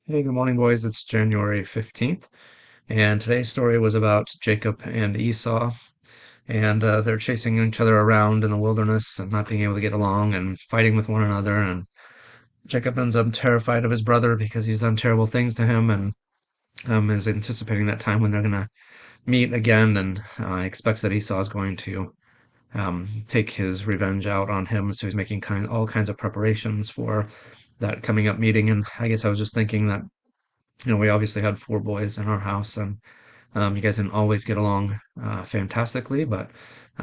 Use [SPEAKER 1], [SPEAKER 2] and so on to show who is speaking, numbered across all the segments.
[SPEAKER 1] Hey, good morning, boys. It's January 15th, and today's story was about Jacob and Esau, and they're chasing each other around in the wilderness and not being able to get along and fighting with one another. And Jacob ends up terrified of his brother because he's done terrible things to him and is anticipating that time when they're going to meet again and expects that Esau is going to take his revenge out on him. So he's making all kinds of preparations for that coming up meeting. And I guess I was just thinking that we obviously had four boys in our house, and you guys didn't always get along fantastically, but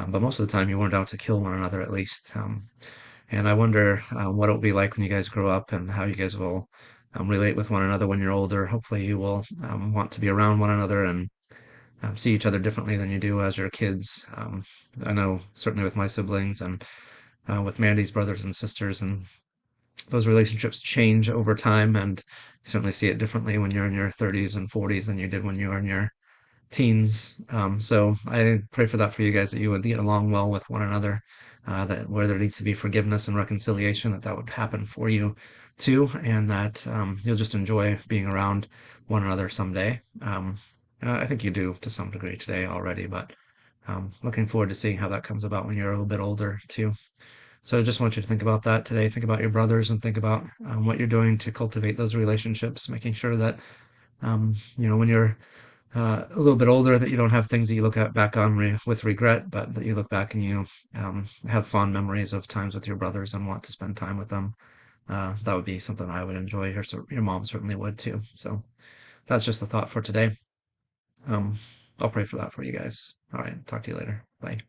[SPEAKER 1] most of the time you weren't out to kill one another at least. And I wonder what it'll be like when you guys grow up and how you guys will relate with one another when you're older. Hopefully, you will want to be around one another and see each other differently than you do as your kids. I know certainly with my siblings and with Mandy's brothers and sisters, and those relationships change over time, and you certainly see it differently when you're in your 30s and 40s than you did when you were in your teens. So I pray for that for you guys, that you would get along well with one another, that where there needs to be forgiveness and reconciliation, that would happen for you too, and that you'll just enjoy being around one another someday. I think you do to some degree today already, but looking forward to seeing how that comes about when you're a little bit older too. So I just want you to think about that today. Think about your brothers and think about what you're doing to cultivate those relationships, making sure that, when you're a little bit older, that you don't have things that you look at back on with regret, but that you look back and you have fond memories of times with your brothers and want to spend time with them. That would be something I would enjoy. Your mom certainly would too. So that's just a thought for today. Um, I'll pray for that for you guys. All right. Talk to you later. Bye.